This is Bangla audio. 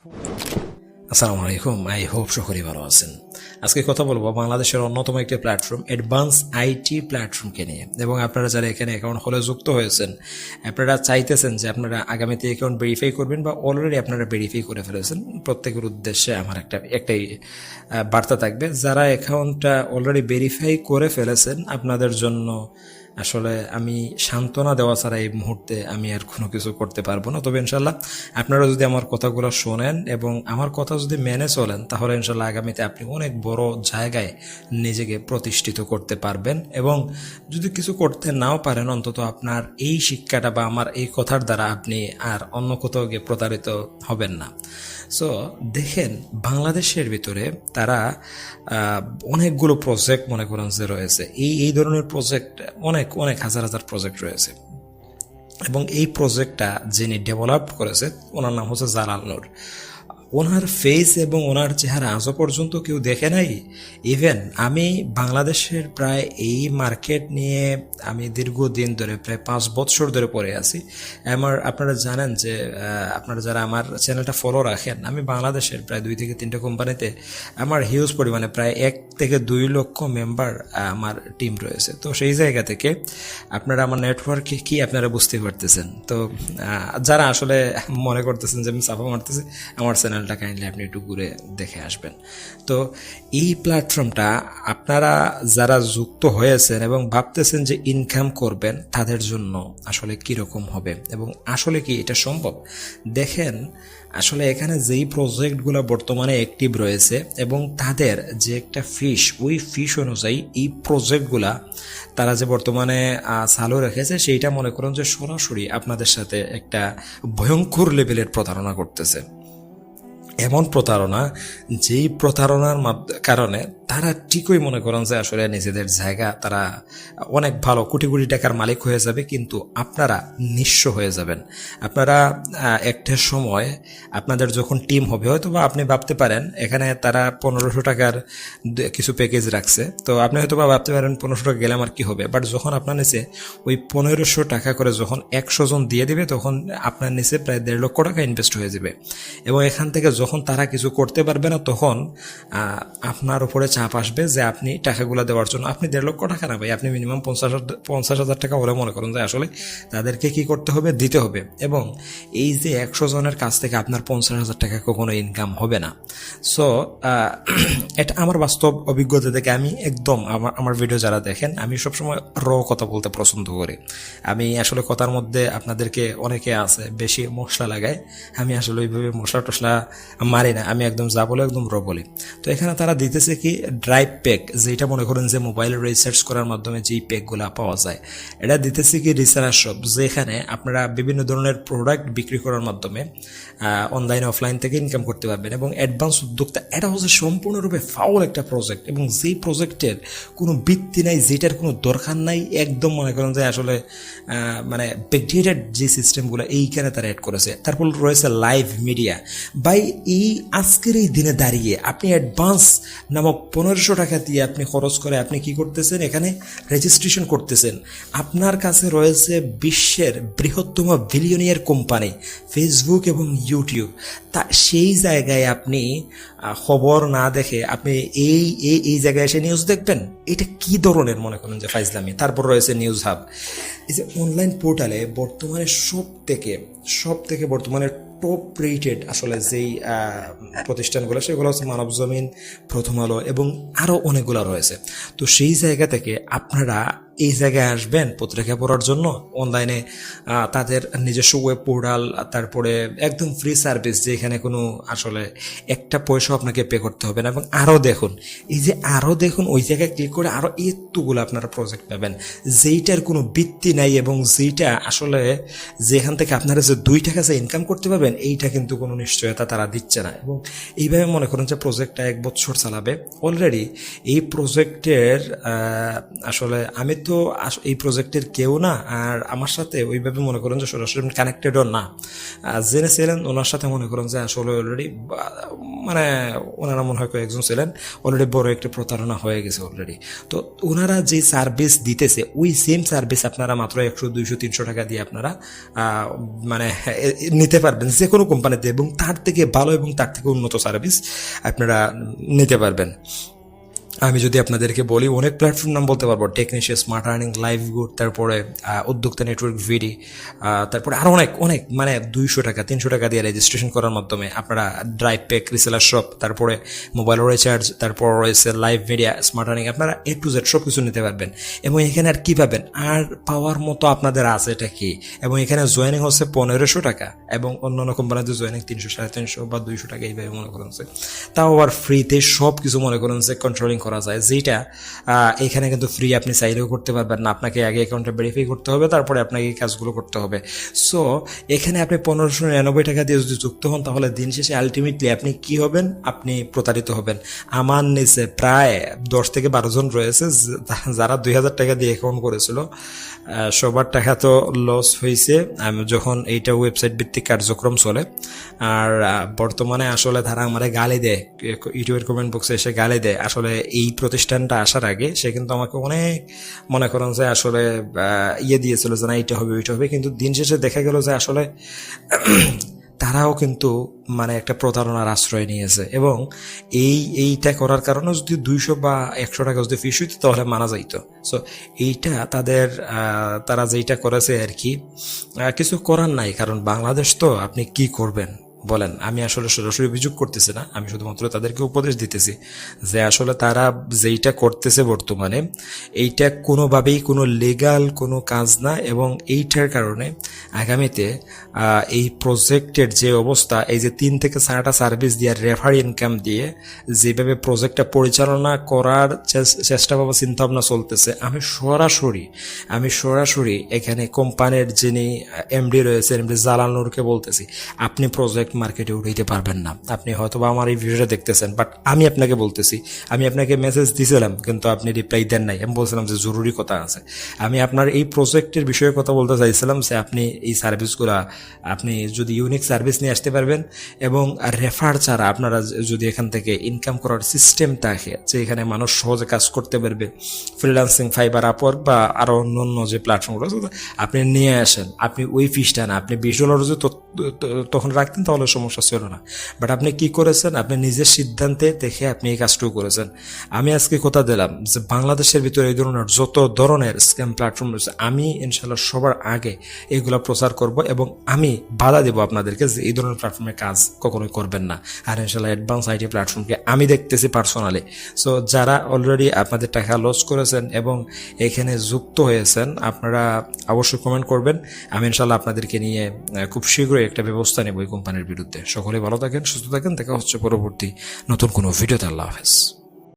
আসসালামু আলাইকুম, আই হোপ সকলেই ভালো আছেন। আজকে কথা বলবো বাংলাদেশের অন্যতম একটি প্ল্যাটফর্ম অ্যাডভান্স আইটি প্ল্যাটফর্মকে নিয়ে। এবং আপনারা যারা এখানে অ্যাকাউন্ট হলে যুক্ত হয়েছেন, আপনারা চাইতেছেন যে আপনারা আগামীতে অ্যাকাউন্ট ভেরিফাই করবেন বা অলরেডি আপনারা ভেরিফাই করে ফেলেছেন, প্রত্যেকের উদ্দেশ্যে আমার একটাই বার্তা থাকবে। যারা অ্যাকাউন্টটা অলরেডি ভেরিফাই করে ফেলেছেন, আপনাদের জন্য আসলে আমি সান্ত্বনা দেওয়া ছাড়া এই মুহূর্তে আমি আর কোনো কিছু করতে পারবো না। তবে ইনশাল্লাহ আপনারা যদি আমার কথাগুলো শোনেন এবং আমার কথা যদি মেনে চলেন, তাহলে ইনশাল্লাহ আগামীতে আপনি অনেক বড় জায়গায় নিজেকে প্রতিষ্ঠিত করতে পারবেন। এবং যদি কিছু করতে নাও পারেন, অন্তত আপনার এই শিক্ষাটা বা আমার এই কথার দ্বারা আপনি আর অন্য কোথাও গিয়ে প্রতারিত হবেন না। সো দেখেন, বাংলাদেশের ভিতরে তারা অনেকগুলো প্রজেক্ট মনে করেন যে রয়েছে। এই ধরনের প্রজেক্ট অনেক অনেক হাজার হাজার প্রজেক্ট রয়েছে। এবং এই প্রজেক্টটা যিনি ডেভেলপ করেছে, ওনার নাম হচ্ছে জালাল নূর। ওনার ফেস এবং ওনার চেহারা আজও পর্যন্ত কেউ দেখে নাই। ইভেন আমি বাংলাদেশের প্রায় এই মার্কেট নিয়ে আমি দীর্ঘদিন ধরে প্রায় 5 বছর ধরে পড়ে আছি। আপনারা জানেন যে আপনারা যারা আমার চ্যানেলটা ফলো রাখেন, আমি বাংলাদেশের প্রায় 2 থেকে 3টা কোম্পানিতে আমার হিউজ পরিমাণে প্রায় 1 থেকে 2 লক্ষ মেম্বার আমার টিম রয়েছে। তো সেই জায়গা থেকে আপনারা আমার নেটওয়ার্কে কি আপনারা বুঝতে পারতেছেন। তো যারা আসলে মনে করতেছেন যে আমি চাপা মারতেছি, আমার চ্যানেলটা কাইন্ডলি আপনি একটু ঘুরে দেখে আসবেন। তো এই প্ল্যাটফর্মটা আপনারা যারা যুক্ত হয়েছেন এবং ভাবতেছেন যে ইনকাম করবেন, তাদের জন্য আসলে কীরকম হবে এবং আসলে কি এটা সম্ভব। দেখেন, আসলে এখানে যেই প্রজেক্টগুলো বর্তমানে অ্যাক্টিভ রয়েছে এবং তাদের যে একটা ফিস, ওই ফিস অনুযায়ী এই প্রজেক্টগুলা তারা যে বর্তমানে চালু রেখেছে, সেইটা মনে করুন যে সরাসরি আপনাদের সাথে একটা ভয়ঙ্কর লেভেলের প্রতারণা করতেছে। এমন প্রতারণা, যেই প্রতারণার কারণে তারা ঠিকই মনে করেন যে আসলে নিজেদের জায়গা তারা অনেক ভালো কোটি কোটি টাকার মালিক হয়ে যাবে, কিন্তু আপনারা নিঃস্ব হয়ে যাবেন। আপনারা একটা সময় আপনাদের যখন টিম হবে, হয়তো বা আপনি ভাবতে পারেন এখানে তারা 1500 টাকার কিছু প্যাকেজ রাখছে, তো আপনি হয়তো বা ভাবতে পারেন 1500 টাকা গেলে আমার কি হবে। বাট যখন আপনার নিচে ওই 1500 টাকা করে যখন 100 জন দিয়ে দিবে, তখন আপনার নিচে প্রায় 1.5 লক্ষ টাকা ইনভেস্ট হয়ে যাবে। এবং এখান থেকে যখন তারা কিছু করতে পারবে না, তখন আপনার উপরে চাপ আসবে যে আপনি টাকাগুলো দেওয়ার জন্য, আপনি 1.5 লক্ষ টাকা না ভাই, আপনি মিনিমাম 50,000 টাকা হলে মনে করেন যে আসলে তাদেরকে কি করতে হবে, দিতে হবে। এবং এই যে 100 জনের কাছ থেকে আপনার 50,000 টাকা কখনো ইনকাম হবে না। সো এটা আমার বাস্তব অভিজ্ঞতা থেকে আমি একদম আমার ভিডিও যারা দেখেন, আমি সবসময় কথা বলতে পছন্দ করি। আমি আসলে কথার মধ্যে আপনাদেরকে অনেকে আছে বেশি মশলা লাগায়, আমি আসলে ওইভাবে মশলা টশলা মারি না, আমি একদম যা বলে একদম বলি। তো এখানে তারা দিতেছে কি ড্রাইভ প্যাক, যেটা মনে করেন যে মোবাইল রিসার্চ করার মাধ্যমে যেই প্যাকগুলো পাওয়া যায়, এটা দিতেছে কি রিসার্চ শপ, যেখানে আপনারা বিভিন্ন ধরনের প্রোডাক্ট বিক্রি করার মাধ্যমে অনলাইন অফলাইন থেকে ইনকাম করতে পারবেন। এবং অ্যাডভান্স উদ্যোক্তা, এটা হচ্ছে সম্পূর্ণরূপে ফাউল একটা প্রজেক্ট, এবং যেই প্রজেক্টের কোনো ভিত্তি নাই, যেটার কোনো দরকার নাই, একদম মনে করেন যে আসলে মানে ব্যাকডেটেড যে সিস্টেমগুলো এইখানে তারা অ্যাড করেছে। তারপর রয়েছে লাইভ মিডিয়া। বাই এই আজকের এই দিনে দাঁড়িয়ে আপনি অ্যাডভান্স নামক 1500 টাকা দিয়ে আপনি খরচ করে আপনি কি করতেছেন, এখানে রেজিস্ট্রেশন করতেছেন। আপনার কাছে রয়েছে বিশ্বের বৃহত্তম বিলিয়নিয়ার কোম্পানি ফেসবুক এবং ইউটিউব। তা সেই জায়গায় আপনি খবর না দেখে আপনি এই জায়গায় এসে নিউজ দেখবেন, এটা কি ধরনের মনে করেন যে ফাইজলামি। তারপর রয়েছে নিউজ হাব, এই যে অনলাইন পোর্টালে বর্তমানে সব থেকে বর্তমানে টপ রেটেড আসলে যেই প্রতিষ্ঠানগুলো, সেগুলো হচ্ছে মানব জমিন, প্রথম আলো এবং আরও অনেকগুলো রয়েছে। তো সেই জায়গা থেকে আপনারা এই জায়গায় আসবেন পত্রিকা পড়ার জন্য। অনলাইনে তাদের নিজস্ব ওয়েব পোর্টাল, তারপরে একদম ফ্রি সার্ভিস, যেখানে কোনো আসলে একটা পয়সা আপনাকে পে করতে হবে না। এবং আরও দেখুন, এই যে আরও দেখুন, ওই জায়গায় ক্লিক করে আরও এতগুলো আপনারা প্রজেক্ট পাবেন, যেইটার কোনো ভিত্তি নাই এবং যেইটা আসলে যেখান থেকে আপনারা যে 2 টাকা যে ইনকাম করতে পারবেন, এইটা কিন্তু কোনো নিশ্চয়তা তারা দিচ্ছে না। এবং এইভাবে মনে করেন যে প্রজেক্টটা 1 বছর চালাবে। অলরেডি এই প্রজেক্টের আসলে আমি তো এই প্রজেক্টের কেউ না, আর আমার সাথে ওইভাবে মনে করেন যে সরাসরি কানেক্টেডও না। জেনেছিলেন ওনার সাথে মনে করেন যে আসলে অলরেডি মানে ওনারা মনে হয় কয়েকজন ছিলেন, অলরেডি বড় একটা প্রতারণা হয়ে গেছে অলরেডি। তো ওনারা যে সার্ভিস দিতেছে ওই সেম সার্ভিস আপনারা মাত্র 100, 200, 300 টাকা দিয়ে আপনারা মানে নিতে পারবেন যে কোনো কোম্পানিতে, এবং তার থেকে ভালো এবং তার থেকে উন্নত সার্ভিস আপনারা নিতে পারবেন। আমি যদি আপনাদেরকে বলি অনেক প্ল্যাটফর্ম নাম বলতে পারবো, technician, smart earning, live good, তারপরে উদ্যোক্তা নেটওয়ার্ক ভিডি, তারপরে আরও অনেক অনেক মানে 200 টাকা 300 টাকা দিয়ে রেজিস্ট্রেশন করার মাধ্যমে আপনারা ড্রাইভ প্যাক, রিসেলার শপ, তারপরে মোবাইল রিচার্জ, তারপর রয়েছে লাইভ মিডিয়া, স্মার্ট আর্নিং, আপনারা A to Z সব কিছু নিতে পারবেন। এবং এখানে আর কি পাবেন, আর পাওয়ার মতো আপনাদের আছে এটা কি, এবং এখানে জয়েনিং হচ্ছে 1500 টাকা, এবং অন্যান্য কোম্পানিতে জয়েনিং 300, 350 বা 200 টাকা এইভাবে মনে করেন, তাও আবার ফ্রিতে সব কিছু মনে করেন যে কন্ট্রোলিং করা যায়, যেটা এখানে কিন্তু ফ্রি আপনি চাইলেও করতে পারবেন না, আপনাকে আগে অ্যাকাউন্টে ভেরিফাই করতে হবে, তারপরে আপনাকে এই কাজগুলো করতে হবে। সো এখানে আপনি 1599 টাকা দিয়ে যদি যুক্ত হন, তাহলে দিন শেষে আলটিমেটলি আপনি কি হবেন, আপনি প্রতারিত হবেন। আমার নিচে প্রায় 10 থেকে 12 জন রয়েছে যারা 2000 টাকা দিয়ে অ্যাকাউন্ট করেছিল, সবার টাকা তো লস হয়েছে আমি যখন এইটা ওয়েবসাইট ভিত্তিক কার্যক্রম চলে। আর বর্তমানে আসলে তারা আমার গালি দেয়, ইউটিউবের কমেন্ট বক্সে এসে গালি দেয়। আসলে এই প্রতিষ্ঠানটা আসার আগে সে কিন্তু আমাকে অনেক মনে করেন যে আসলে দিয়েছিল যে না এইটা হবে ওইটা হবে, কিন্তু দিন শেষে দেখা গেল যে আসলে তারাও কিন্তু মানে একটা প্রতারণার আশ্রয় নিয়েছে, এবং এইটা করার কারণে যদি 200 বা 100 টাকা যদি ফিস হইতো তাহলে মানা যাইতো। সো এইটা তারা যেইটা করেছে আর কি, কিছু করার নাই, কারণ বাংলাদেশ তো আপনি কি করবেন বলেন। আমি আসলে সরাসরি অভিযোগ করতেছি না, আমি শুধুমাত্র তাদেরকে উপদেশ দিতেছি যে আসলে তারা যেইটা করতেছে বর্তমানে এইটা কোনোভাবেই কোনো লিগাল কোনো কাজ না, এবং এইটার কারণে আগামীতে এই প্রজেক্টের যে অবস্থা, এই যে 3 থেকে 4টা সার্ভিস দিয়ে রেফার ইনকাম দিয়ে যেভাবে প্রজেক্টটা পরিচালনা করার চেষ্টা বা চিন্তাভাবনা চলতেছে, আমি সরাসরি এখানে কোম্পানির যিনি এমডি রয়েছে, এমডি জালালনুরকে বলতেছি, আপনি প্রজেক্ট মার্কেটে উঠাইতে পারবেন না। আপনি হয়তো বা আমার এই ভিডিওটা দেখতেছেন, বাট আমি আপনাকে বলতেছি, আমি আপনাকে মেসেজ দিয়েছিলাম কিন্তু আপনি রিপ্লাই দেন নাই। আমি বলছিলাম যে জরুরি কথা আছে, আমি আপনার এই প্রজেক্টের বিষয়ে কথা বলতে চাইছিলাম যে আপনি এই সার্ভিসগুলো আপনি যদি ইউনিক সার্ভিস নিয়ে আসতে পারবেন, এবং রেফার ছাড়া আপনারা যদি এখান থেকে ইনকাম করার সিস্টেম থাকে যে এখানে মানুষ সহজে কাজ করতে পারবে, ফ্রিল্যান্সিং, ফাইবার, আপওয়ার্ক বা আরও অন্য যে প্ল্যাটফর্মগুলো আপনি নিয়ে আসেন, আপনি ওই ফিসটা না, আপনি $20 যদি তখন রাখতেন তাহলে সমস্যা ছিল না। বাট আপনি কি করেছেন, আপনি নিজের সিদ্ধান্তে দেখে আপনি এই কাজটুকু করেছেন। আমি আজকে কথা দিলাম যে বাংলাদেশের ভিতরে এই ধরনের যত ধরনের স্ক্যাম প্ল্যাটফর্ম রয়েছে, আমি ইনশাল্লাহ সবার আগে এগুলো প্রচার করব, এবং আমি বাধা দেবো আপনাদেরকে যে এই ধরনের প্ল্যাটফর্মে কাজ কখনোই করবেন না। আর ইনশাল্লাহ অ্যাডভান্স আইটি প্ল্যাটফর্মকে আমি দেখতেছি পার্সোনালি। সো যারা অলরেডি আপনাদের টাকা লস করেছেন এবং এখানে যুক্ত হয়েছেন, আপনারা অবশ্যই কমেন্ট করবেন। আমি ইনশাল্লাহ আপনাদেরকে নিয়ে খুব শীঘ্রই একটা ব্যবস্থা নেব এই কোম্পানির বিরুদ্ধে। সকলে ভালো থাকেন, সুস্থ থাকেন, দেখা হচ্ছে পরবর্তী নতুন কোনো ভিডিওতে। আল্লাহ হাফেজ।